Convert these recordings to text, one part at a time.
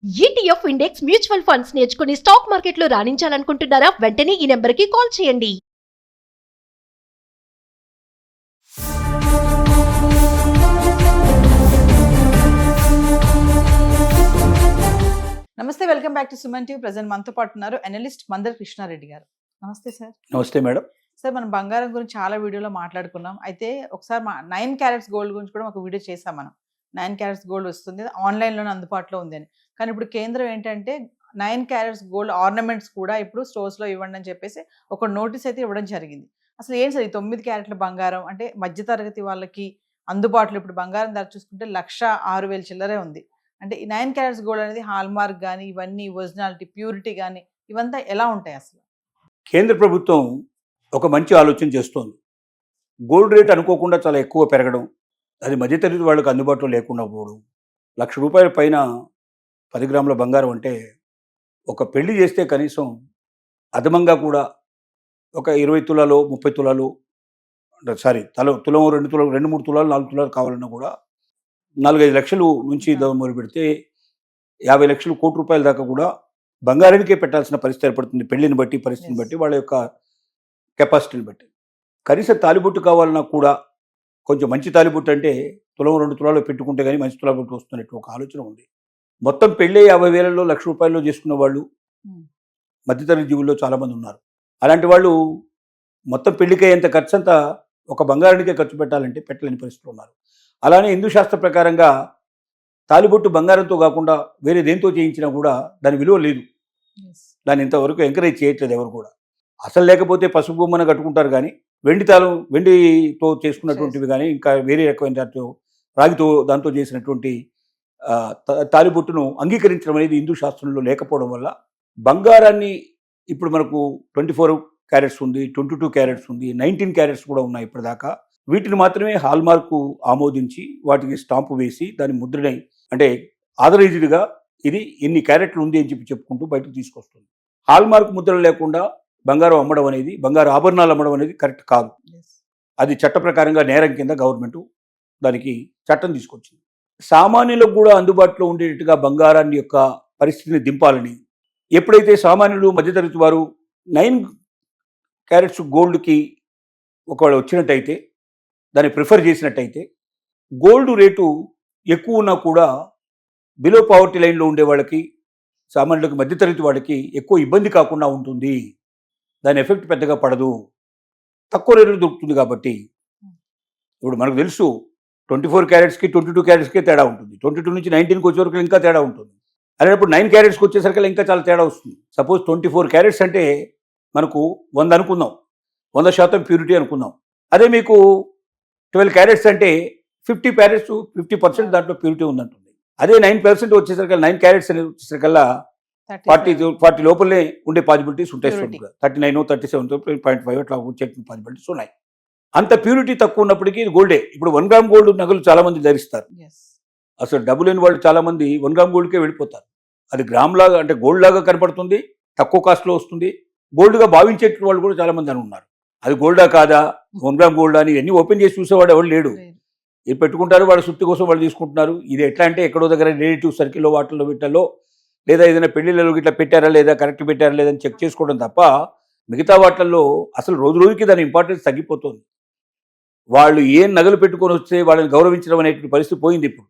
ETF index mutual funds నేర్చుకుని stock మార్కెట్లో రాణించాలనుకుంటున్నారా? వెంటనే ఈ నెంబర్కి కాల్ చేయండి. నమస్తే, welcome back to Suman TV. Present మనతో పాటు ఉన్నారు అనలిస్ట్ మందర కృష్ణారెడ్డి గారు. నమస్తే సార్. నమస్తే మేడం. సార్, మనం బంగారం గురించి చాలా వీడియోలో మాట్లాడుకున్నాం. అయితే ఒకసారి 9 క్యారెట్స్ గోల్డ్ గురించి కూడా ఒక వీడియో చేసాం మనం. 9 క్యారెట్స్ గోల్డ్ వస్తుంది, ఆన్లైన్లోనే అందుబాటులో ఉంది అని. కానీ ఇప్పుడు కేంద్రం ఏంటంటే 9 క్యారెట్స్ గోల్డ్ ఆర్నమెంట్స్ కూడా ఇప్పుడు స్టోర్స్లో ఇవ్వండి అని చెప్పేసి ఒక నోటీస్ అయితే ఇవ్వడం జరిగింది. అసలు ఏంటి సార్ ఈ 9 క్యారెట్ల బంగారం? అంటే మధ్యతరగతి వాళ్ళకి అందుబాటులో ఇప్పుడు బంగారం ధర చూసుకుంటే 1,06,000 చిల్లరే ఉంది. అంటే ఈ 9 క్యారెట్స్ గోల్డ్ అనేది హాల్మార్క్ కానీ, ఇవన్నీ ఒరిజినాలిటీ, ప్యూరిటీ కానీ ఇవంతా ఎలా ఉంటాయి అసలు? కేంద్ర ప్రభుత్వం ఒక మంచి ఆలోచన చేస్తోంది. గోల్డ్ రేట్ అనుకోకుండా చాలా ఎక్కువ పెరగడం, అది మధ్యతరగతి వాళ్ళకి అందుబాటులో లేకుండా పోవడం. ₹1,00,000 పైన 10 గ్రాముల బంగారం అంటే ఒక పెళ్లి చేస్తే కనీసం అదమంగా కూడా ఒక 20 తులాలు 30 తులాలు తులం 2 తులాలు 2-3 తులాలు 4 తులాలు కావాలన్నా కూడా 4-5 లక్షలు నుంచి మొదలు పెడితే 50 లక్షలు కోటి రూపాయల దాకా కూడా బంగారానికే పెట్టాల్సిన పరిస్థితి ఏర్పడుతుంది. పెళ్లిని బట్టి, పరిస్థితిని బట్టి, వాళ్ళ యొక్క కెపాసిటీని బట్టి. కనీసం తాలిబొట్టు కావాలన్నా కూడా కొంచెం మంచి తాలిబొట్టు అంటే తులం 2 తులాలు పెట్టుకుంటే కానీ మంచి తాలిబొట్టు వస్తున్నట్టు ఒక ఆలోచన ఉంది. మొత్తం పెళ్ళే 50,000లో ₹1,00,000 చేసుకున్న వాళ్ళు మధ్యతరగతి జీవుల్లో చాలామంది ఉన్నారు. అలాంటి వాళ్ళు మొత్తం పెళ్లికి అయ్యేంత ఖర్చు అంతా ఒక బంగారానికే ఖర్చు పెట్టాలంటే పెట్టలేని పరిస్థితులు ఉన్నారు. అలానే హిందూ శాస్త్ర ప్రకారంగా తాలిబొట్టు బంగారంతో కాకుండా వేరే దేంతో చేయించినా కూడా దాని విలువ లేదు. దాన్ని ఇంతవరకు ఎంకరేజ్ చేయట్లేదు ఎవరు కూడా. అసలు లేకపోతే పసుపు బొమ్మన కట్టుకుంటారు కానీ వెండితో చేసుకున్నటువంటివి కానీ ఇంకా వేరే రకమైన దాంతో రాగితో దాంతో చేసినటువంటి తాలిబొట్టును అంగీకరించడం అనేది హిందూ శాస్త్రంలో లేకపోవడం వల్ల బంగారాన్ని ఇప్పుడు మనకు 24 క్యారెట్స్ ఉంది, 22 క్యారెట్స్ ఉంది, 19 క్యారెట్స్ కూడా ఉన్నాయి ఇప్పటిదాకా. వీటిని మాత్రమే హాల్మార్క్ ఆమోదించి వాటికి స్టాంపు వేసి దాని ముద్రని అంటే ఆథరైజ్డ్గా ఇది ఇన్ని క్యారెట్లు ఉంది అని చెప్పుకుంటూ బయటకు తీసుకొస్తుంది. హాల్మార్క్ ముద్ర లేకుండా బంగారం అమ్మడం అనేది, బంగారు ఆభరణాలు అమ్మడం అనేది కరెక్ట్ కాదు. అది చట్ట ప్రకారంగా నేరం కింద గవర్నమెంట్ దానికి చట్టం తీసుకొచ్చింది. సామాన్యులకు కూడా అందుబాటులో ఉండేటట్టుగా బంగారాన్ని యొక్క పరిస్థితిని దింపాలని ఎప్పుడైతే సామాన్యులు మధ్యతరగతి వారు 9 క్యారెట్స్ గోల్డ్కి ఒకవేళ వచ్చినట్టయితే, దాన్ని ప్రిఫర్ చేసినట్టయితే, గోల్డ్ రేటు ఎక్కువ ఉన్నా కూడా బిలో పావర్టీ లైన్లో ఉండే వాళ్ళకి, సామాన్యులకు, మధ్యతరగతి వాళ్ళకి ఎక్కువ ఇబ్బంది కాకుండా ఉంటుంది. దాని ఎఫెక్ట్ పెద్దగా పడదు, తక్కువ రేట్లు దొరుకుతుంది. కాబట్టి ఇప్పుడు మనకు తెలుసు 24 క్యారెట్స్కి 22 క్యారెట్స్కే తేడా ఉంటుంది. 22 నుంచి 19కి వచ్చే వరకు ఇంకా తేడా ఉంటుంది. అలాంటప్పుడు 9 క్యారెట్స్కి వచ్చేసరికి ఇంకా చాలా తేడా వస్తుంది. సపోజ్ 24 క్యారెట్స్ అంటే మనకు 100 అనుకుందాం, 100% ప్యూరిటీ అనుకుందాం. అదే మీకు 12 క్యారెట్స్ అంటే 50% దాంట్లో ప్యూరిటీ ఉందంటుంది. అదే 9% వచ్చేసరికి 9 క్యారెట్స్ అనేది వచ్చేసరికల్లా 40 లోపలనే ఉండే పాసిబిలిటీస్ ఉంటాయి. 39, 37.5 అట్లా వచ్చే పాసిబిలిటీస్ ఉన్నాయి. అంత ప్యూరిటీ తక్కువ ఉన్నప్పటికీ ఇది గోల్డే. ఇప్పుడు 1 గ్రామ్ గోల్డ్ నగలు చాలా మంది ధరిస్తారు. అసలు డబ్బు లేని వాళ్ళు చాలా మంది 1 గ్రామ్ గోల్డ్కే వెళ్ళిపోతారు. అది గ్రామ్ లాగా అంటే గోల్డ్ లాగా కనపడుతుంది, తక్కువ కాస్ట్లో వస్తుంది, గోల్డ్గా భావించే వాళ్ళు కూడా చాలా మంది అని ఉన్నారు. అది గోల్డా కాదా, 1 గ్రామ్ గోల్డ్ అని ఇవన్నీ ఓపెన్ చేసి చూసేవాడు ఎవరు లేడు. ఇది పెట్టుకుంటారు, వాళ్ళ సుత్తి కోసం వాళ్ళు తీసుకుంటున్నారు. ఇది ఎట్లా అంటే ఎక్కడో దగ్గర రిలేటివ్ సర్కిల్లో వాటిల్లో వీటిల్లో లేదా ఏదైనా పెళ్లిళ్ళలో ఇట్లా పెట్టారా లేదా, కరెక్ట్ పెట్టారా లేదని చెక్ చేసుకోవడం తప్ప మిగతా వాటిల్లో అసలు రోజు రోజుకి దాని ఇంపార్టెన్స్ తగ్గిపోతుంది. వాళ్ళు ఏం నగలు పెట్టుకొని వస్తే వాళ్ళని గౌరవించడం అనేటువంటి పరిస్థితి పోయింది. ఇప్పుడు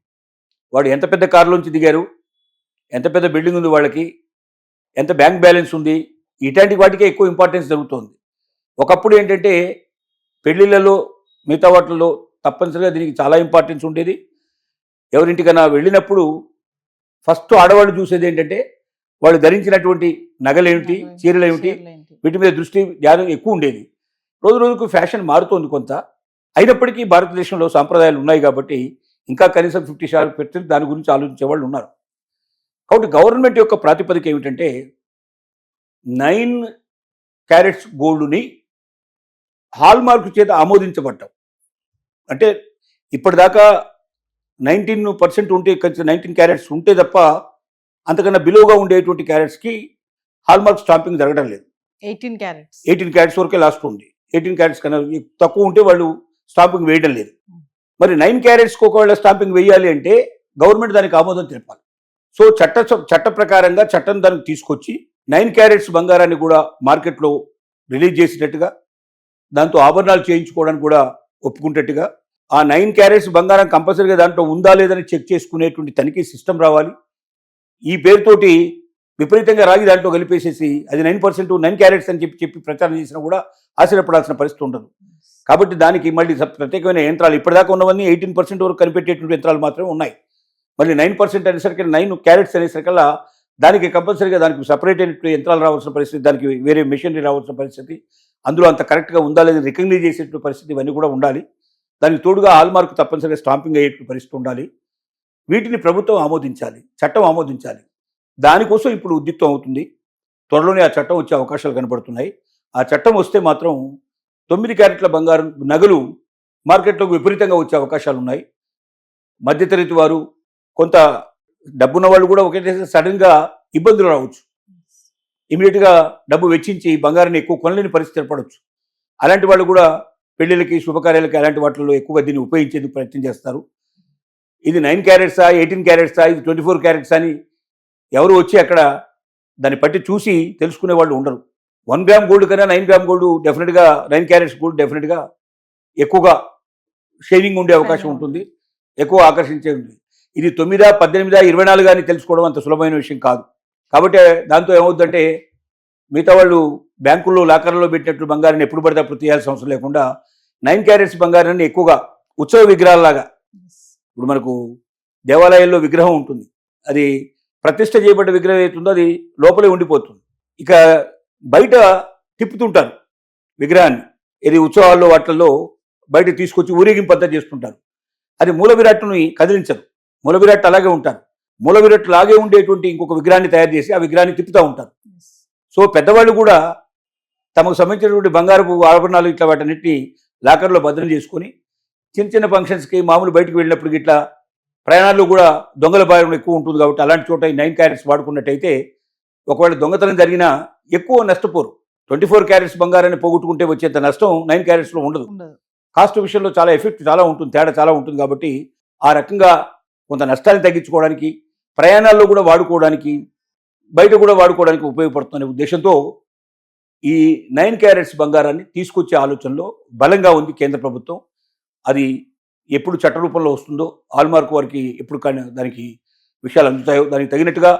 వాడు ఎంత పెద్ద కారులోంచి దిగారు, ఎంత పెద్ద బిల్డింగ్ ఉంది, వాళ్ళకి ఎంత బ్యాంక్ బ్యాలెన్స్ ఉంది, ఇట్లాంటి వాటికే ఎక్కువ ఇంపార్టెన్స్ జరుగుతుంది. ఒకప్పుడు ఏంటంటే పెళ్లిళ్ళలో మిగతా వాటిల్లో తప్పనిసరిగా దీనికి చాలా ఇంపార్టెన్స్ ఉండేది. ఎవరింటికైనా వెళ్ళినప్పుడు ఫస్ట్ ఆడవాళ్ళు చూసేది ఏంటంటే వాళ్ళు ధరించినటువంటి నగలేమిటి, చీరలు ఏమిటి, వీటి మీద దృష్టి ధ్యానం ఎక్కువ ఉండేది. రోజు రోజుకు ఫ్యాషన్ మారుతోంది కొంత. అయినప్పటికీ భారతదేశంలో సాంప్రదాయాలు ఉన్నాయి కాబట్టి ఇంకా కనీసం 50% దాని గురించి ఆలోచించే వాళ్ళు ఉన్నారు. కాబట్టి గవర్నమెంట్ యొక్క ప్రాతిపదిక ఏమిటంటే 9 క్యారెట్స్ గోల్డ్ని హాల్మార్క్ చేత ఆమోదించబడ్డాం. అంటే ఇప్పటిదాకా 19% ఉంటే, 19 క్యారెట్స్ ఉంటే తప్ప అంతకన్నా బిలోగా ఉండేటువంటి క్యారెట్స్కి హాల్మార్క్ స్టాంపింగ్ జరగడం లేదు. 18 క్యారెట్స్ వరకే లాస్ట్ ఉంది. 18 క్యారెట్స్ కన్నా తక్కువ ఉంటే వాళ్ళు స్టాంపింగ్ వేయడం లేదు. మరి 9 క్యారెట్స్కి ఒకవేళ స్టాంపింగ్ వేయాలి అంటే గవర్నమెంట్ దానికి ఆమోదం తెలపాలి. సో చట్ట ప్రకారంగా చట్టం దానికి తీసుకొచ్చి 9 క్యారెట్స్ బంగారాన్ని కూడా మార్కెట్లో రిలీజ్ చేసేటట్టుగా, దాంతో ఆభరణాలు చేయించుకోవడానికి కూడా ఒప్పుకునేట్టుగా, ఆ 9 క్యారెట్స్ బంగారం కంపల్సరీగా దాంట్లో ఉందా లేదని చెక్ చేసుకునేటువంటి తనిఖీ సిస్టమ్ రావాలి. ఈ పేరుతోటి విపరీతంగా రాగి దాంట్లో కలిపేసేసి అది 9% 9 క్యారెట్స్ అని చెప్పి ప్రచారం చేసినా కూడా ఆశ్చర్యపడాల్సిన పరిస్థితి ఉండదు. కాబట్టి దానికి మళ్ళీ ప్రత్యేకమైన యంత్రాలు, ఇప్పటిదాకా ఉన్నవన్నీ 18% వరకు కనిపెట్టేటువంటి యంత్రాలు మాత్రమే ఉన్నాయి. మళ్ళీ 9% అనేసరికి 9 క్యారెట్స్ అనేసరికల్లా దానికి కంపల్సరీగా దానికి సపరేట్ అయినటువంటి యంత్రాలు రావాల్సిన పరిస్థితి, దానికి వేరే మెషినరీ రావాల్సిన పరిస్థితి, అందులో అంత కరెక్ట్గా ఉందా లేదా రికగ్నైజ్ చేసేటువంటి పరిస్థితి ఇవన్నీ కూడా ఉండాలి. దానికి తోడుగా హాల్మార్క్ తప్పనిసరిగా స్టాంపింగ్ అయ్యేటువంటి పరిస్థితి ఉండాలి. వీటిని ప్రభుత్వం ఆమోదించాలి, చట్టం ఆమోదించాలి. దానికోసం ఇప్పుడు ఉద్యుక్తం అవుతుంది. త్వరలోనే ఆ చట్టం వచ్చే అవకాశాలు కనబడుతున్నాయి. ఆ చట్టం వస్తే మాత్రం 9 క్యారెట్ల బంగారం నగలు మార్కెట్లోకి విపరీతంగా వచ్చే అవకాశాలు ఉన్నాయి. మధ్యతరగతి వారు, కొంత డబ్బున్న వాళ్ళు కూడా ఒకటే సడన్గా ఇబ్బందులు రావచ్చు. ఇమీడియట్గా డబ్బు వెచ్చించి బంగారాన్ని ఎక్కువ కొనలేని పరిస్థితి ఏర్పడవచ్చు. అలాంటి వాళ్ళు కూడా పెళ్లిళ్ళకి, శుభకార్యాలకి అలాంటి వాటిల్లో ఎక్కువగా దీన్ని ఉపయోగించేందుకు ప్రయత్నం చేస్తారు. ఇది 9 క్యారెట్సా, 18 క్యారెట్సా, ఇది 24 క్యారెట్స్ అని ఎవరు వచ్చి అక్కడ దాన్ని పట్టి చూసి తెలుసుకునే వాళ్ళు ఉండరు. 1 గ్రామ్ గోల్డ్ కన్నా 9 గ్రామ్ గోల్డ్ డెఫినెట్గా, 9 క్యారెట్స్ గోల్డ్ డెఫినెట్గా ఎక్కువగా షైనింగ్ ఉండే అవకాశం ఉంటుంది, ఎక్కువ ఆకర్షించే ఉంటుంది. ఇది 9, 18, 24 అని తెలుసుకోవడం అంత సులభమైన విషయం కాదు. కాబట్టి దాంతో ఏమవుతుందంటే మిగతా వాళ్ళు బ్యాంకుల్లో లాకర్లో పెట్టినట్లు బంగారాన్ని ఎప్పుడు పడితే అప్పుడు తీయాల్సిన అవసరం లేకుండా 9 క్యారెట్స్ బంగారాన్ని ఎక్కువగా ఉత్సవ విగ్రహాలలాగా, ఇప్పుడు మనకు దేవాలయాల్లో విగ్రహం ఉంటుంది, అది ప్రతిష్ఠ చేయబడ్డ విగ్రహం అవుతుందో అది లోపలే ఉండిపోతుంది. ఇక బయట తిప్పుతుంటారు విగ్రహాన్ని, ఇది ఉత్సవాల్లో వాటిల్లో బయట తీసుకొచ్చి ఊరేగింపంతా చేస్తుంటారు. అది మూల విరాట్ని కదిలించరు, మూల విరాట్ అలాగే ఉంటారు. మూల విరాట్ లాగే ఉండేటువంటి ఇంకొక విగ్రహాన్ని తయారు చేసి ఆ విగ్రహాన్ని తిప్పుతూ ఉంటారు. సో పెద్దవాళ్ళు కూడా తమకు సంబంధించినటువంటి బంగారపు ఆభరణాలు ఇట్లా వాటన్నిటిని లాకర్లో భద్రం చేసుకొని చిన్న చిన్న ఫంక్షన్స్కి, మామూలు బయటకు వెళ్ళినప్పుడు ఇట్లా ప్రయాణాల్లో కూడా దొంగల భారం ఎక్కువ ఉంటుంది. కాబట్టి అలాంటి చోట ఈ 9 క్యారెట్స్ వాడుకున్నట్టయితే ఒకవేళ దొంగతనం జరిగినా ఎక్కువ నష్టపోరు. 24 క్యారెట్స్ బంగారాన్ని పోగొట్టుకుంటే వచ్చేంత నష్టం 9 క్యారెట్స్లో ఉండదు. కాస్ట్ విషయంలో చాలా ఎఫెక్ట్ చాలా ఉంటుంది, తేడా చాలా ఉంటుంది. కాబట్టి ఆ రకంగా కొంత నష్టాన్ని తగ్గించుకోవడానికి, ప్రయాణాల్లో కూడా వాడుకోవడానికి, బయట కూడా వాడుకోవడానికి ఉపయోగపడుతున్న ఉద్దేశంతో ఈ 9 క్యారెట్స్ బంగారాన్ని తీసుకొచ్చే ఆలోచనలో బలంగా ఉంది కేంద్ర ప్రభుత్వం. అది ఎప్పుడు చట్ట రూపంలో వస్తుందో, హాల్మార్క్ వారికి ఎప్పుడు కానీ దానికి విషయాలు అందుతాయో, దానికి తగినట్టుగా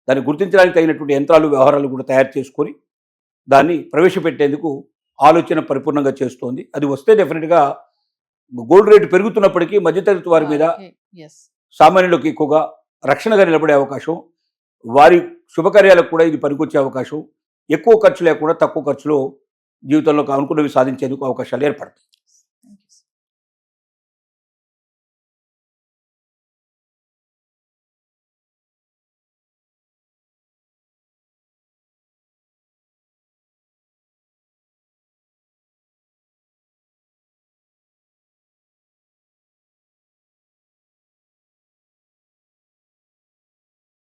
దాన్ని గుర్తించడానికి తగినటువంటి యంత్రాలు, వ్యవహారాలు కూడా తయారు చేసుకొని దాన్ని ప్రవేశపెట్టేందుకు ఆలోచన పరిపూర్ణంగా చేస్తోంది. అది వస్తే డెఫినెట్గా గోల్డ్ రేటు పెరుగుతున్నప్పటికీ మధ్యతరగతి వారి మీద, సామాన్యులకు ఎక్కువగా రక్షణగా నిలబడే అవకాశం, వారి శుభకార్యాలకు కూడా ఇది పనికొచ్చే అవకాశం, ఎక్కువ ఖర్చు లేకుండా తక్కువ ఖర్చులో జీవితంలో అనుకున్నవి సాధించేందుకు అవకాశాలు ఏర్పడతాయి.